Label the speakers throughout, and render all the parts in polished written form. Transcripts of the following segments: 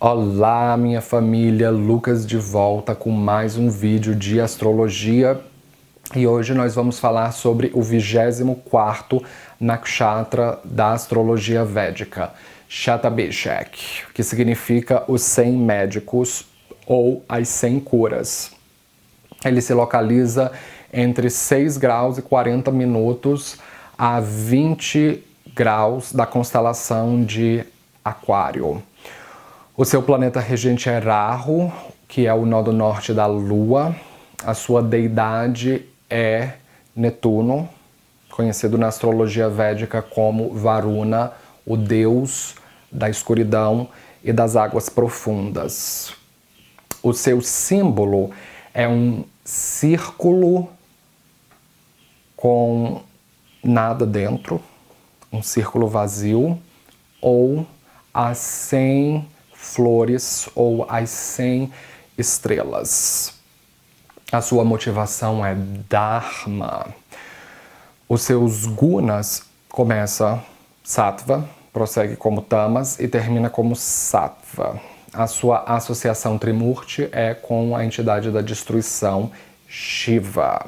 Speaker 1: Olá, minha família, Lucas de volta com mais um vídeo de astrologia e hoje nós vamos falar sobre o 24º nakshatra da astrologia védica, Shatabhishek, que significa os 100 médicos ou as 100 curas. Ele se localiza entre 6 graus e 40 minutos a 20 graus da constelação de Aquário. O seu planeta regente é Rahu, que é o nó do norte da Lua. A sua deidade é Netuno, conhecido na astrologia védica como Varuna, o deus da escuridão e das águas profundas. O seu símbolo é um círculo com nada dentro, um círculo vazio, ou as 100 flores ou as 100 estrelas. A sua motivação é Dharma. Os seus gunas começa Sattva, prossegue como Tamas e termina como Sattva. A sua associação Trimurti é com a entidade da destruição Shiva.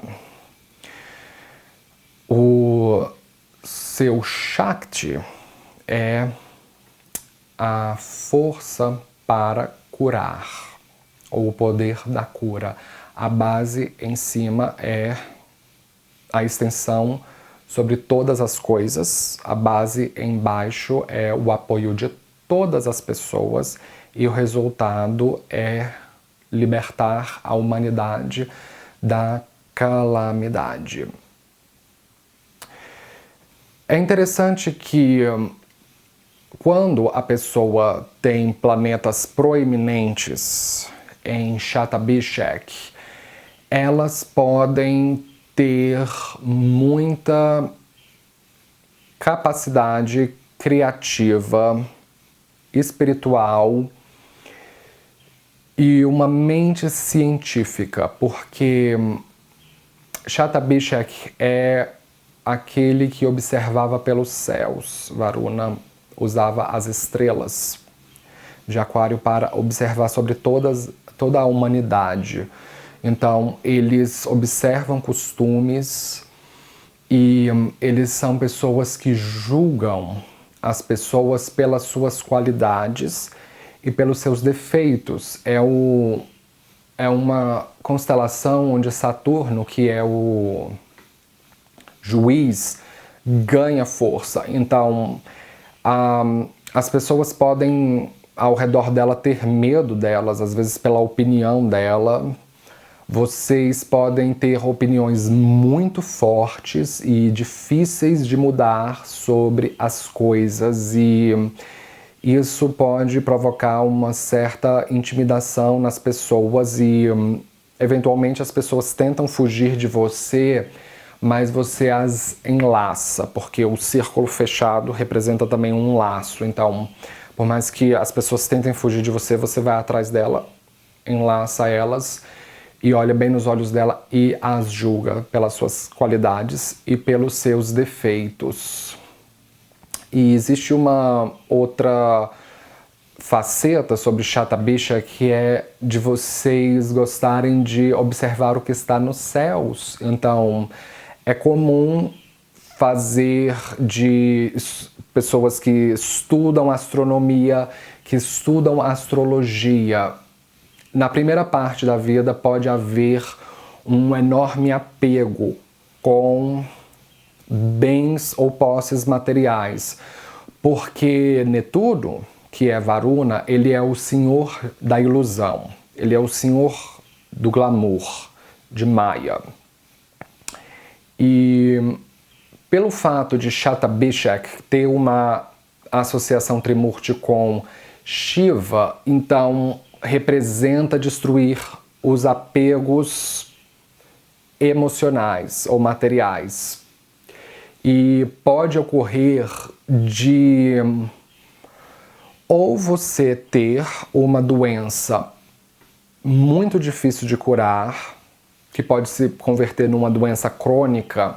Speaker 1: O seu Shakti é a força para curar, ou o poder da cura. A base em cima é a extensão sobre todas as coisas, a base embaixo é o apoio de todas as pessoas e o resultado é libertar a humanidade da calamidade. É interessante que quando a pessoa tem planetas proeminentes em Shatabhishek, elas podem ter muita capacidade criativa, espiritual e uma mente científica, porque Shatabhishek é aquele que observava pelos céus. Varuna usava as estrelas de Aquário para observar sobre toda a humanidade. Então, eles observam costumes e eles são pessoas que julgam as pessoas pelas suas qualidades e pelos seus defeitos. É uma constelação onde Saturno, que é o juiz, ganha força. Então, as pessoas podem, ao redor dela, ter medo delas, às vezes pela opinião dela. Vocês podem ter opiniões muito fortes e difíceis de mudar sobre as coisas, e isso pode provocar uma certa intimidação nas pessoas e, eventualmente, as pessoas tentam fugir de você, mas você as enlaça, porque o círculo fechado representa também um laço. Então, por mais que as pessoas tentem fugir de você, você vai atrás dela, enlaça elas e olha bem nos olhos dela e as julga pelas suas qualidades e pelos seus defeitos. E existe uma outra faceta sobre Shatabhishek, que é de vocês gostarem de observar o que está nos céus. Então, é comum fazer de pessoas que estudam astronomia, que estudam astrologia. Na primeira parte da vida pode haver um enorme apego com bens ou posses materiais, porque Netuno, que é Varuna, ele é o senhor da ilusão, ele é o senhor do glamour, de Maya. E pelo fato de Shatabhishek ter uma associação Trimurti com Shiva, então representa destruir os apegos emocionais ou materiais. E pode ocorrer de ou você ter uma doença muito difícil de curar, que pode se converter numa doença crônica,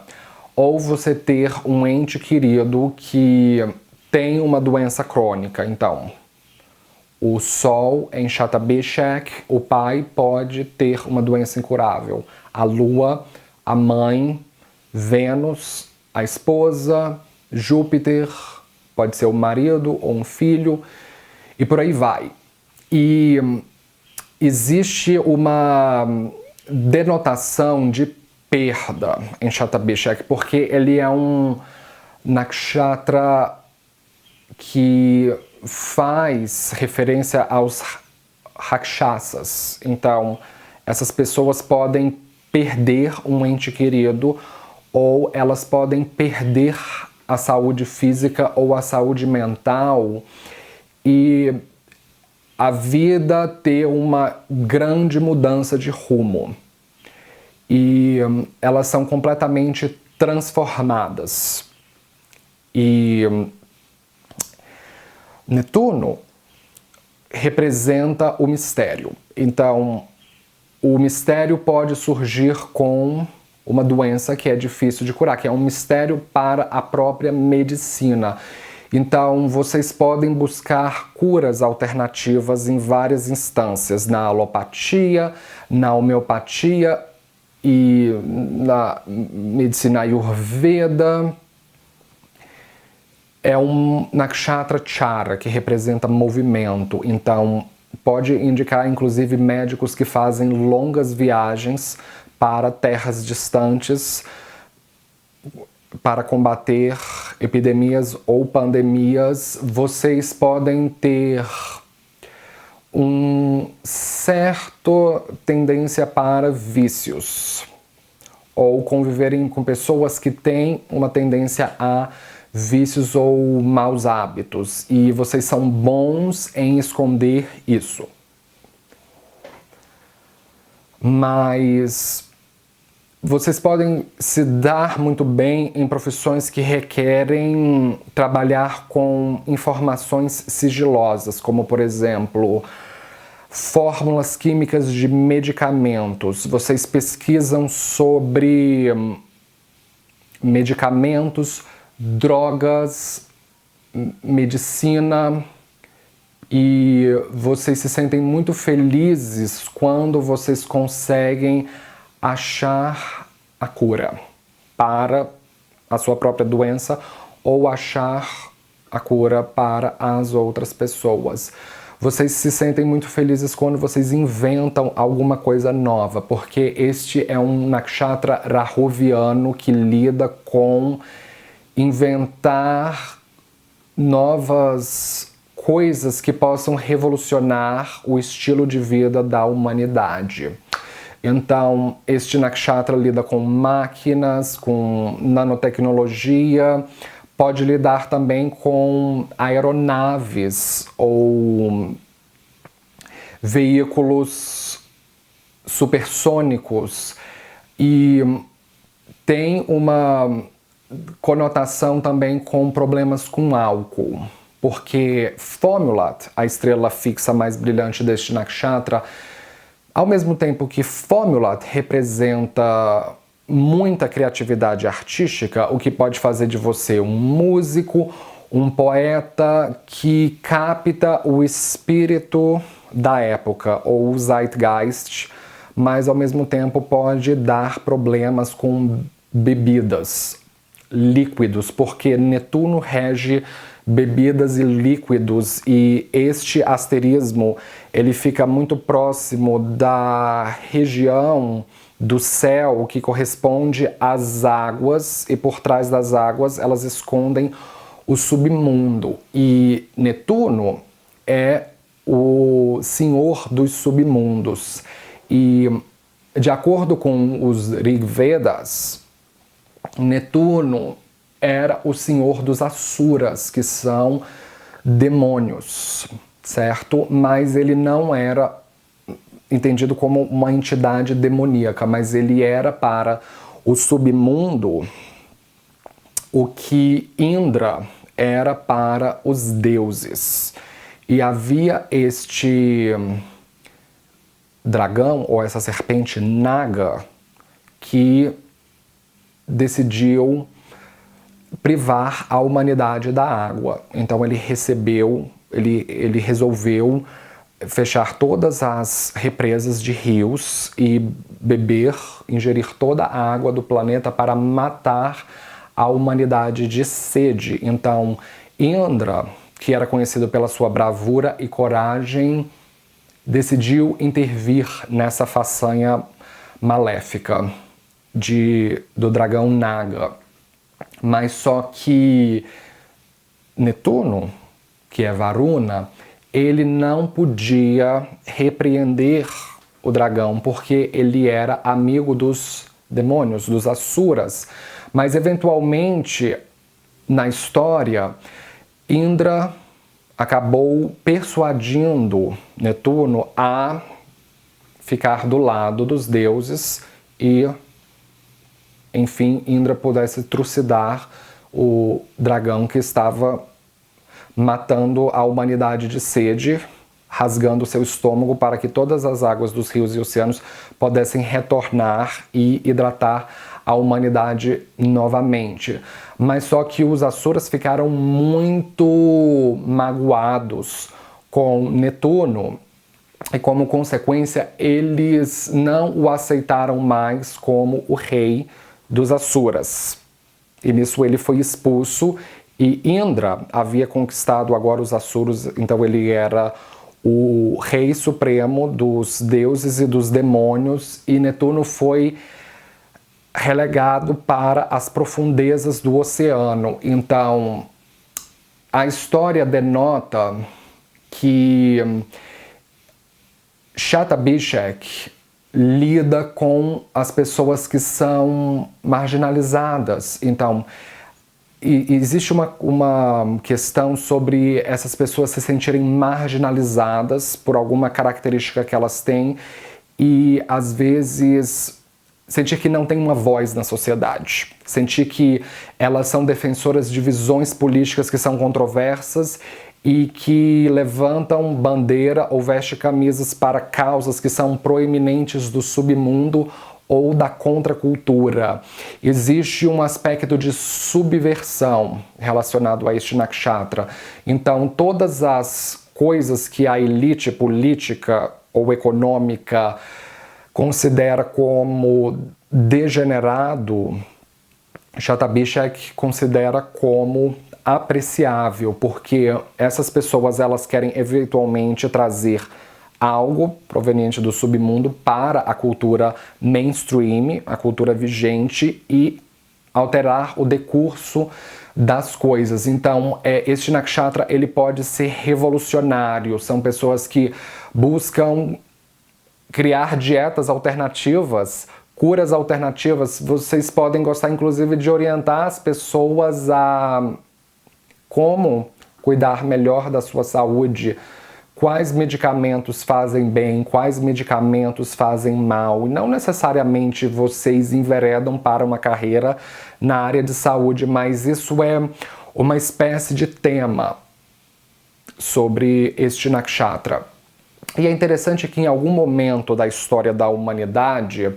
Speaker 1: ou você ter um ente querido que tem uma doença crônica. Então, O Sol em Shatabishak, o pai pode ter uma doença incurável. A Lua, a mãe, Vênus, a esposa, Júpiter, pode ser o marido ou um filho, e por aí vai. E existe uma denotação de perda em Shatabishak, porque ele é um nakshatra que faz referência aos rakshasas. Então, essas pessoas podem perder um ente querido ou elas podem perder a saúde física ou a saúde mental e a vida ter uma grande mudança de rumo. E elas são completamente transformadas. E Netuno representa o mistério. Então, o mistério pode surgir com uma doença que é difícil de curar, que é um mistério para a própria medicina. Então, vocês podem buscar curas alternativas em várias instâncias, na alopatia, na homeopatia e na medicina ayurveda. É um nakshatra chara, que representa movimento, então pode indicar inclusive médicos que fazem longas viagens para terras distantes para combater epidemias ou pandemias. Vocês podem ter certa tendência para vícios ou conviverem com pessoas que têm uma tendência a vícios ou maus hábitos, e vocês são bons em esconder isso. Mas vocês podem se dar muito bem em profissões que requerem trabalhar com informações sigilosas, como, por exemplo, fórmulas químicas de medicamentos. Vocês pesquisam sobre medicamentos, drogas, medicina, e vocês se sentem muito felizes quando vocês conseguem achar a cura para a sua própria doença ou achar a cura para as outras pessoas. Vocês se sentem muito felizes quando vocês inventam alguma coisa nova, porque este é um nakshatra rahuviano que lida com inventar novas coisas que possam revolucionar o estilo de vida da humanidade. Então, este nakshatra lida com máquinas, com nanotecnologia, pode lidar também com aeronaves ou veículos supersônicos, e tem uma conotação também com problemas com álcool, porque Fomulat, a estrela fixa mais brilhante deste nakshatra, ao mesmo tempo que Fomulat representa muita criatividade artística, o que pode fazer de você um músico, um poeta que capta o espírito da época, ou o Zeitgeist, mas ao mesmo tempo pode dar problemas com bebidas, líquidos, porque Netuno rege bebidas e líquidos, e este asterismo ele fica muito próximo da região do céu que corresponde às águas, e por trás das águas elas escondem o submundo, e Netuno é o senhor dos submundos. E de acordo com os Rig Vedas, Netuno era o senhor dos Asuras, que são demônios, certo? Mas ele não era entendido como uma entidade demoníaca, mas ele era para o submundo o que Indra era para os deuses. E havia este dragão, ou essa serpente Naga, que decidiu privar a humanidade da água. Então ele recebeu ele resolveu fechar todas as represas de rios e ingerir toda a água do planeta para matar a humanidade de sede. Então, Indra, que era conhecido pela sua bravura e coragem, decidiu intervir nessa façanha maléfica do dragão Naga. Mas só que Netuno, que é Varuna, ele não podia repreender o dragão, porque ele era amigo dos demônios, dos asuras. Mas, eventualmente, na história, Indra acabou persuadindo Netuno a ficar do lado dos deuses e, enfim, Indra pudesse trucidar o dragão que estava matando a humanidade de sede, rasgando seu estômago para que todas as águas dos rios e oceanos pudessem retornar e hidratar a humanidade novamente. Mas só que os asuras ficaram muito magoados com Netuno e, como consequência, eles não o aceitaram mais como o rei dos asuras. E nisso ele foi expulso. E Indra havia conquistado agora os asuros, então ele era o rei supremo dos deuses e dos demônios, e Netuno foi relegado para as profundezas do oceano. Então, a história denota que Shatabhishek lida com as pessoas que são marginalizadas. Então, existe uma questão sobre essas pessoas se sentirem marginalizadas por alguma característica que elas têm e, às vezes, sentir que não tem uma voz na sociedade. Sentir que elas são defensoras de visões políticas que são controversas e que levantam bandeira ou vestem camisas para causas que são proeminentes do submundo ou da contracultura. Existe um aspecto de subversão relacionado a este nakshatra. Então, todas as coisas que a elite política ou econômica considera como degenerado, Shatabhishek considera como apreciável, porque essas pessoas elas querem eventualmente trazer algo proveniente do submundo para a cultura mainstream, a cultura vigente, e alterar o decurso das coisas. Então, este nakshatra ele pode ser revolucionário. São pessoas que buscam criar dietas alternativas, curas alternativas. Vocês podem gostar, inclusive, de orientar as pessoas a como cuidar melhor da sua saúde, quais medicamentos fazem bem, quais medicamentos fazem mal. E não necessariamente vocês enveredam para uma carreira na área de saúde, mas isso é uma espécie de tema sobre este nakshatra. E é interessante que em algum momento da história da humanidade,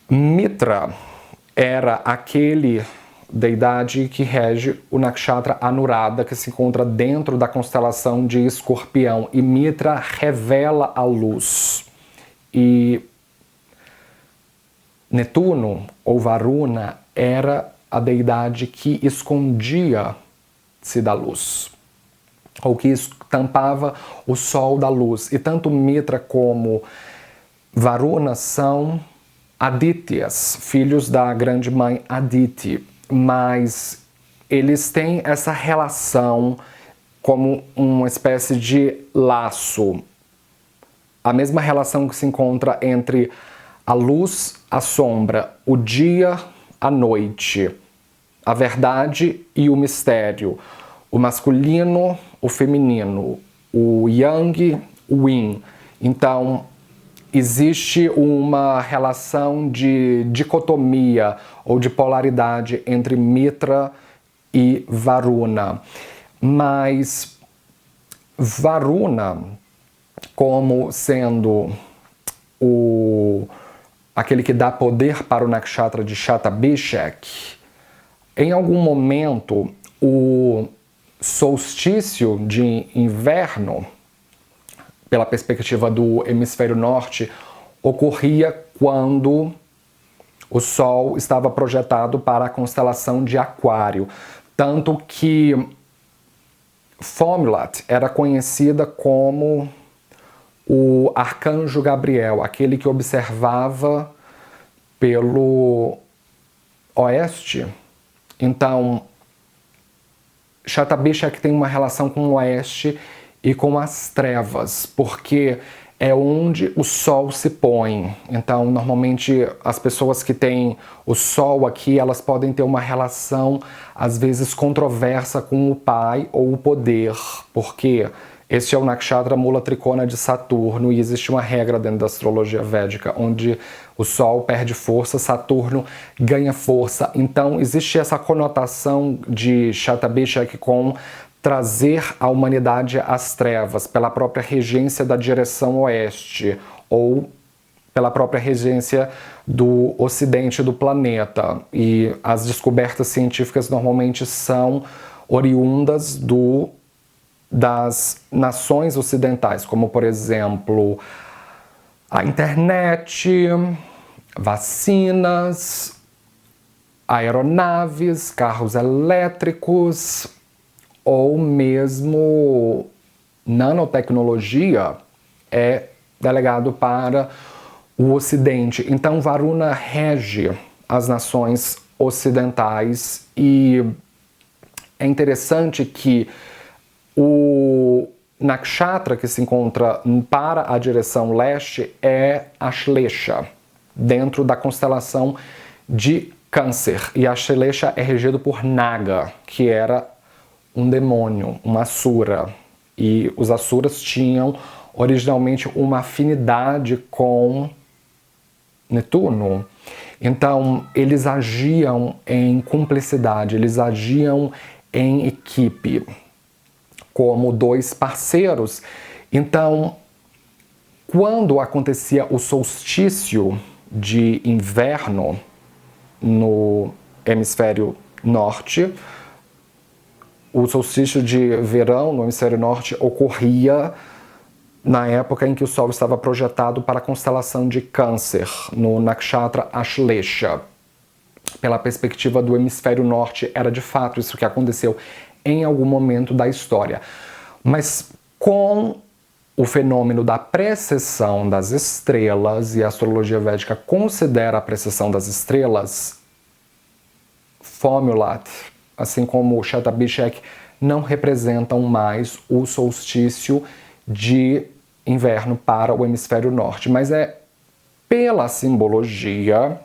Speaker 1: Mitra era aquele deidade que rege o nakshatra Anuradha, que se encontra dentro da constelação de Escorpião, e Mitra revela a luz. E Netuno, ou Varuna, era a deidade que escondia-se da luz, ou que tampava o sol da luz. E tanto Mitra como Varuna são Adityas, filhos da grande mãe Aditi, mas eles têm essa relação como uma espécie de laço. A mesma relação que se encontra entre a luz, a sombra, o dia, a noite, a verdade e o mistério, o masculino, o feminino, o yang, o yin. Então, existe uma relação de dicotomia ou de polaridade entre Mitra e Varuna. Mas Varuna, como sendo aquele que dá poder para o nakshatra de Shatabhishek, em algum momento o solstício de inverno, pela perspectiva do hemisfério norte, ocorria quando o Sol estava projetado para a constelação de Aquário. Tanto que Fomulat era conhecida como o arcanjo Gabriel, aquele que observava pelo oeste. Então, Shatabishak tem uma relação com o oeste e com as trevas, porque é onde o sol se põe. Então, normalmente, as pessoas que têm o sol aqui, elas podem ter uma relação, às vezes, controversa com o pai ou o poder, porque este é o Nakshatra Mula Trikona de Saturno e existe uma regra dentro da astrologia védica, onde o Sol perde força, Saturno ganha força. Então, existe essa conotação de Shatabishak com trazer a humanidade às trevas, pela própria regência da direção oeste, ou pela própria regência do ocidente do planeta. E as descobertas científicas normalmente são oriundas das nações ocidentais, como, por exemplo, a internet, vacinas, aeronaves, carros elétricos, ou mesmo nanotecnologia é delegado para o Ocidente. Então, Varuna rege as nações ocidentais e é interessante que o nakshatra que se encontra para a direção leste é Ashlesha, dentro da constelação de Câncer. E Ashlesha é regido por Naga, que era um demônio, uma asura. E os asuras tinham originalmente uma afinidade com Netuno. Então, eles agiam em cumplicidade, eles agiam em equipe, como dois parceiros. Então, quando acontecia o solstício de inverno no hemisfério norte, o solstício de verão no hemisfério norte ocorria na época em que o Sol estava projetado para a constelação de Câncer, no Nakshatra Ashlesha. Pela perspectiva do hemisfério norte, era de fato isso que aconteceu em algum momento da história. Mas com o fenômeno da precessão das estrelas, e a astrologia védica considera a precessão das estrelas, Fomulat, assim como o Shatabishak, não representam mais o solstício de inverno para o hemisfério norte, mas é pela simbologia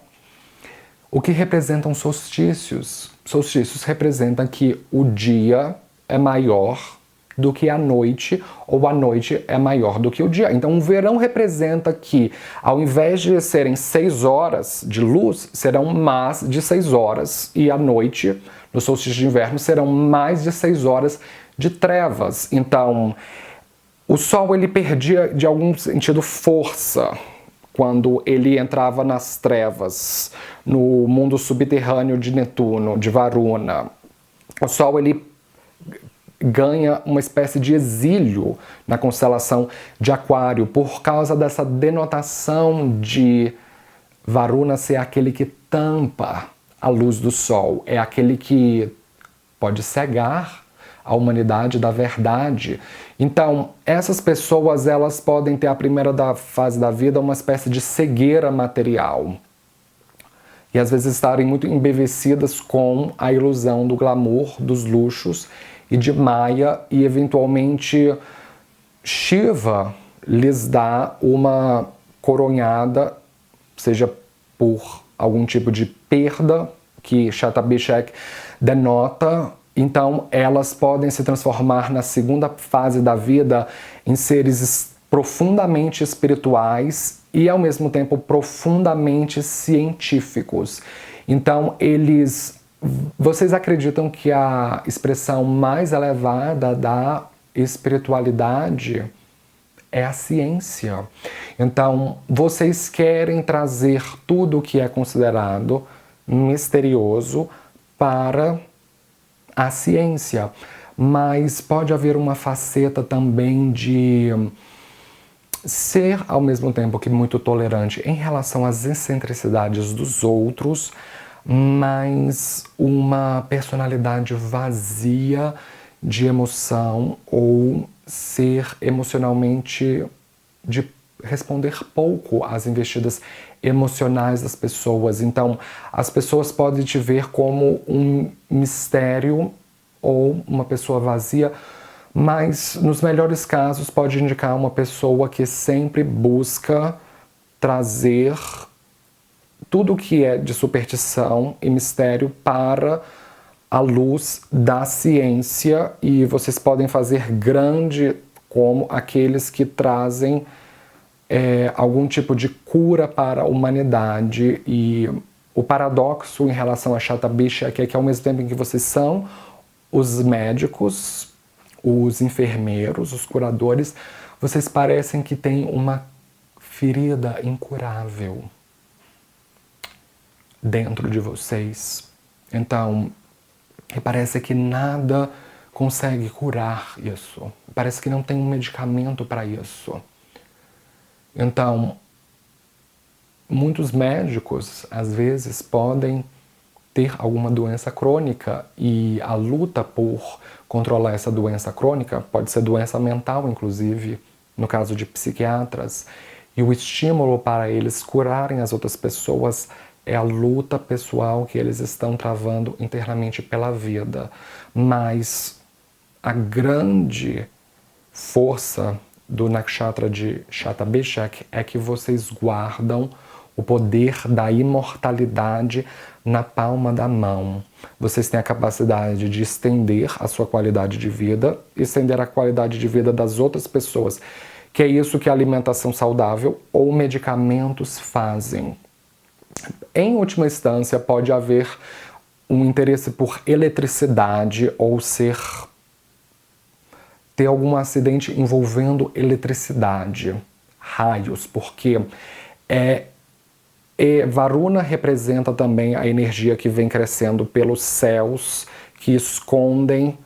Speaker 1: o que representam solstícios. Solstícios representam que o dia é maior do que a noite, ou a noite é maior do que o dia. Então, o verão representa que, ao invés de serem 6 horas de luz, serão mais de 6 horas, e a noite, no solstício de inverno, serão mais de 6 horas de trevas. Então, o Sol ele perdia, de algum sentido, força quando ele entrava nas trevas, no mundo subterrâneo de Netuno, de Varuna. O Sol ele ganha uma espécie de exílio na constelação de Aquário por causa dessa denotação de Varuna ser aquele que tampa a luz do Sol, é aquele que pode cegar a humanidade da verdade. Então, essas pessoas, elas podem ter a primeira fase da vida uma espécie de cegueira material. E às vezes estarem muito embevecidas com a ilusão do glamour, dos luxos e de Maya, e eventualmente Shiva lhes dá uma coronhada, seja por algum tipo de perda que Shatabishak denota. Então, elas podem se transformar na segunda fase da vida em seres profundamente espirituais e, ao mesmo tempo, profundamente científicos. Então, vocês acreditam que a expressão mais elevada da espiritualidade é a ciência? Então, vocês querem trazer tudo o que é considerado misterioso para a ciência. mas pode haver uma faceta também de ser, ao mesmo tempo que muito tolerante em relação às excentricidades dos outros, mas uma personalidade vazia de emoção ou ser emocionalmente de responder pouco às investidas emocionais das pessoas. Então, as pessoas podem te ver como um mistério ou uma pessoa vazia, mas nos melhores casos pode indicar uma pessoa que sempre busca trazer tudo que é de superstição e mistério para a luz da ciência, e vocês podem fazer grande como aqueles que trazem algum tipo de cura para a humanidade. E o paradoxo em relação a Chata Bishak é que ao mesmo tempo em que vocês são os médicos, os enfermeiros, os curadores, vocês parecem que têm uma ferida incurável dentro de vocês. Então, parece que nada consegue curar isso. Parece que não tem um medicamento para isso. Então, muitos médicos, às vezes, podem ter alguma doença crônica, e a luta por controlar essa doença crônica pode ser doença mental, inclusive, no caso de psiquiatras, e o estímulo para eles curarem as outras pessoas é a luta pessoal que eles estão travando internamente pela vida. Mas a grande força do nakshatra de Chata Bishak é que vocês guardam o poder da imortalidade na palma da mão. Vocês têm a capacidade de estender a sua qualidade de vida, estender a qualidade de vida das outras pessoas, que é isso que a alimentação saudável ou medicamentos fazem. Em última instância, pode haver um interesse por eletricidade ou ter algum acidente envolvendo eletricidade, raios, porque Varuna representa também a energia que vem crescendo pelos céus, que escondem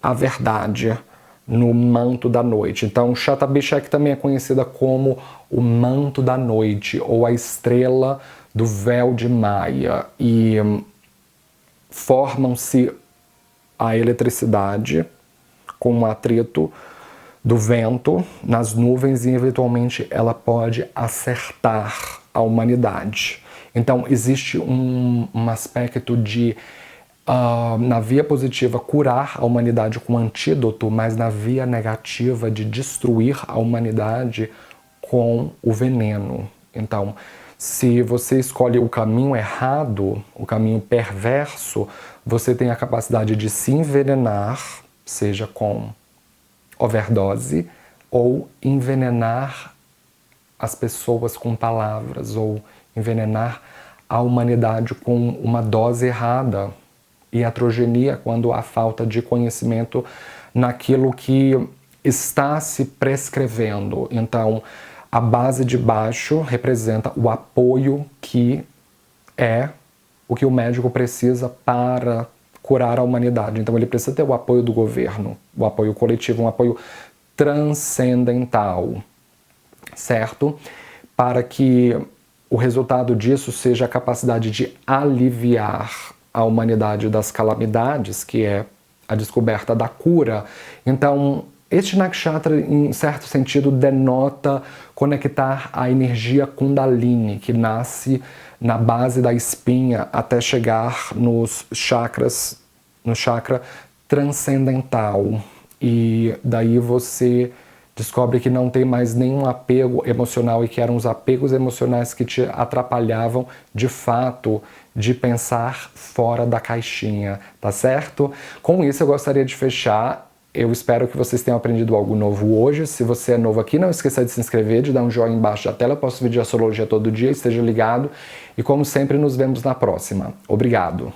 Speaker 1: a verdade no manto da noite. Então, Chata Bishak também é conhecida como o manto da noite, ou a estrela do véu de Maia, e formam-se a eletricidade com um atrito do vento nas nuvens, e eventualmente ela pode acertar a humanidade. Então existe um aspecto de, na via positiva, curar a humanidade com antídoto, mas na via negativa de destruir a humanidade com o veneno. Então, se você escolhe o caminho errado, o caminho perverso, você tem a capacidade de se envenenar, seja com overdose, ou envenenar as pessoas com palavras, ou envenenar a humanidade com uma dose errada. Iatrogenia, quando há falta de conhecimento naquilo que está se prescrevendo. Então, a base de baixo representa o apoio, que é o que o médico precisa para curar a humanidade. Então ele precisa ter o apoio do governo, o apoio coletivo, um apoio transcendental, certo? Para que o resultado disso seja a capacidade de aliviar a humanidade das calamidades, que é a descoberta da cura. Então, este nakshatra, em certo sentido, denota conectar a energia Kundalini, que nasce na base da espinha até chegar nos chakras, no chakra transcendental. E daí você descobre que não tem mais nenhum apego emocional, e que eram os apegos emocionais que te atrapalhavam, de fato, de pensar fora da caixinha, tá certo? Com isso eu gostaria de fechar. Eu espero que vocês tenham aprendido algo novo hoje. Se você é novo aqui, não esqueça de se inscrever, de dar um joinha embaixo da tela. Eu posto vídeo de astrologia todo dia, esteja ligado. E como sempre, nos vemos na próxima. Obrigado!